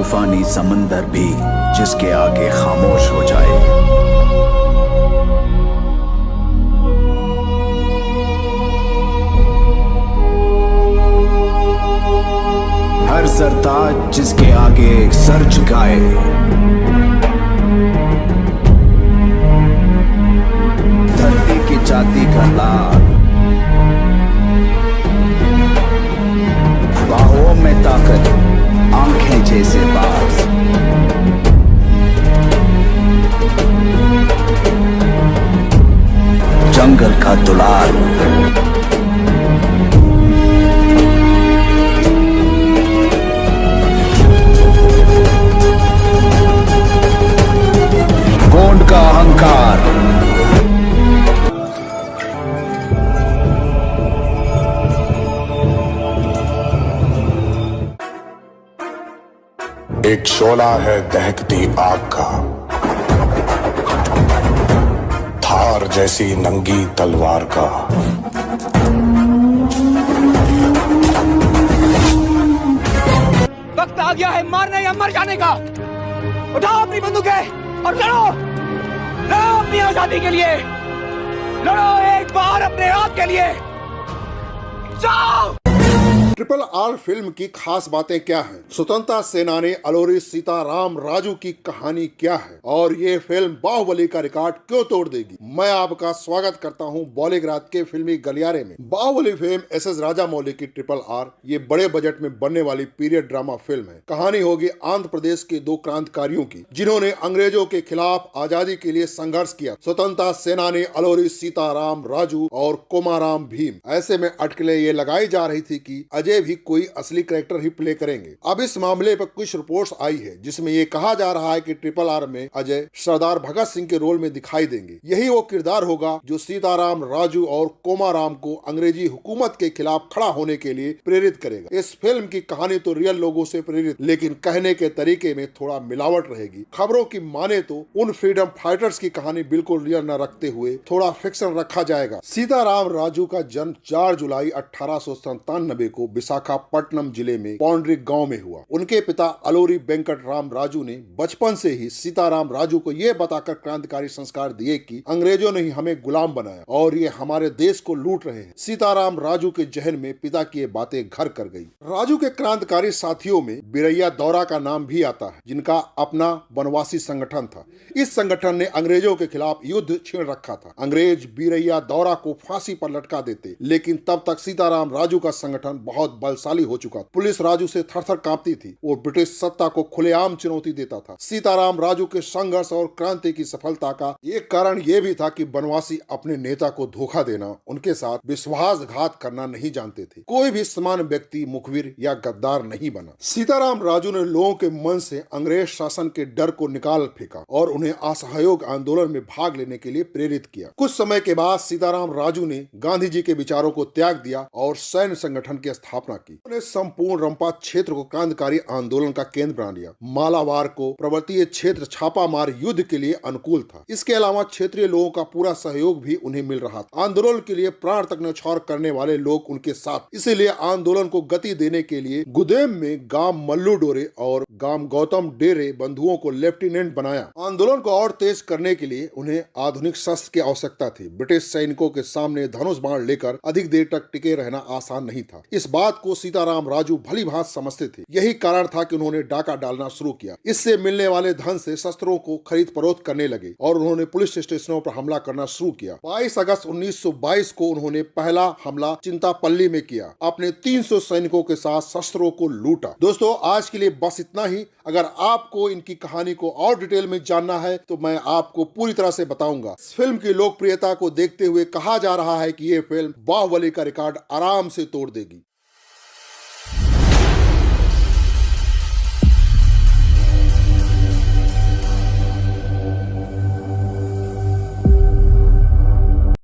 तूफानी समंदर भी जिसके आगे खामोश हो जाए। हर सरताज जिसके आगे सर झुकाए। धरती की जाति का लाल, बाहों में ताकत, आंखें जैसे बाज। जंगल का दुलार, गोंड का अहंकार। एक शोला है दहकती आग का, धार जैसी नंगी तलवार का। वक्त आ गया है मारने या मर जाने का। उठाओ अपनी बंदूकें और लड़ो, लड़ो अपनी आजादी के लिए, लड़ो एक बार अपने आप के लिए। जाओ। ट्रिपल आर फिल्म की खास बातें क्या हैं? स्वतंत्रता सेनानी अलोरी सीताराम राजू की कहानी क्या है और ये फिल्म बाहुबली का रिकॉर्ड क्यों तोड़ देगी? मैं आपका स्वागत करता हूं बॉलीग्राज के फिल्मी गलियारे में। बाहुबली फिल्म एस राजामौली की ट्रिपल आर ये बड़े बजट में बनने वाली पीरियड ड्रामा फिल्म है। कहानी होगी आंध्र प्रदेश के दो क्रांतिकारियों की जिन्होंने अंग्रेजों के खिलाफ आजादी के लिए संघर्ष किया। स्वतंत्रता सेनानी अलोरी सीताराम राजू और कोमाराम भीम। ऐसे में अटकलें ये लगाई जा रही थी कि अजय भी कोई असली कैरेक्टर ही प्ले करेंगे। अब इस मामले पर कुछ रिपोर्ट्स आई है जिसमें ये कहा जा रहा है कि ट्रिपल आर में अजय सरदार भगत सिंह के रोल में दिखाई देंगे। यही वो किरदार होगा जो सीताराम राजू और कोमाराम को अंग्रेजी हुकूमत के खिलाफ खड़ा होने के लिए प्रेरित करेगा। इस फिल्म की कहानी तो रियल लोगों से प्रेरित, लेकिन कहने के तरीके में थोड़ा मिलावट रहेगी। खबरों की माने तो उन फ्रीडम फाइटर्स की कहानी बिल्कुल रियल न रखते हुए थोड़ा फिक्शन रखा जाएगा। सीताराम राजू का जन्म 4 जुलाई 1897 को विशाखापट्टनम जिले में पौंडरिक गांव में हुआ। उनके पिता अलोरी वेंकट राम राजू ने बचपन से ही सीताराम राजू को यह बताकर क्रांतिकारी संस्कार दिए कि अंग्रेजों ने ही हमें गुलाम बनाया और ये हमारे देश को लूट रहे हैं। सीताराम राजू के जहन में पिता की ये बातें घर कर गई। राजू के क्रांतिकारी साथियों में बिरैया दौरा का नाम भी आता है, जिनका अपना वनवासी संगठन था। इस संगठन ने अंग्रेजों के खिलाफ युद्ध छेड़ रखा था। अंग्रेज बिरैया दौरा को फांसी पर लटका देते, लेकिन तब तक सीताराम राजू का संगठन बहुत बलशाली हो चुका। पुलिस राजू से थर-थर कांपती थी। वो ब्रिटिश सत्ता को खुलेआम चुनौती देता था। सीताराम राजू के संघर्ष और क्रांति की सफलता का एक कारण ये भी था कि वनवासी अपने नेता को धोखा देना, उनके साथ विश्वासघात करना नहीं जानते थे। कोई भी समान व्यक्ति मुखबिर या गद्दार नहीं बना। सीताराम राजू ने लोगों के मन से अंग्रेज शासन के डर को निकाल फेंका और उन्हें असहयोग आंदोलन में भाग लेने के लिए प्रेरित किया। कुछ समय के बाद सीताराम राजू ने गांधी जी के विचारों को त्याग दिया और सैन्य संगठन की स्थापना की। उन्होंने संपूर्ण रंपा क्षेत्र को क्रांतिकारी आंदोलन का केंद्र बना लिया। मालाबार को पर्वतीय क्षेत्र छापामार युद्ध के लिए अनुकूल था। इसके अलावा क्षेत्रीय लोगों का पूरा सहयोग भी उन्हें मिल रहा था। आंदोलन के लिए प्राण तक न्यौछावर करने वाले लोग उनके साथ। इसीलिए आंदोलन को गति देने के लिए गुदेम में गांव मल्लू डोरे और गांव गौतम डेरे बंधुओं को लेफ्टिनेंट बनाया। आंदोलन को और तेज करने के लिए उन्हें आधुनिक शस्त्र की आवश्यकता थी। ब्रिटिश सैनिकों के सामने धनुष बाण लेकर अधिक देर तक टिके रहना आसान नहीं था। इस बात को सीताराम राजू भली भांत समझते थे। यही कारण था कि उन्होंने डाका डालना शुरू किया। इससे मिलने वाले धन से शस्त्रों को खरीद फरोख्त करने लगे और उन्होंने पुलिस स्टेशनों पर हमला करना शुरू किया। 22 अगस्त 1922 को उन्होंने पहला हमला चिंतापल्ली में किया। अपने 300 सैनिकों के साथ शस्त्रों को लूटा। दोस्तों, आज के लिए बस इतना ही। अगर आपको इनकी कहानी को और डिटेल में जानना है तो मैं आपको पूरी तरह से बताऊंगा। इस फिल्म की लोकप्रियता को देखते हुए कहा जा रहा है कि ये फिल्म बाहुबली का रिकॉर्ड आराम से तोड़ देगी।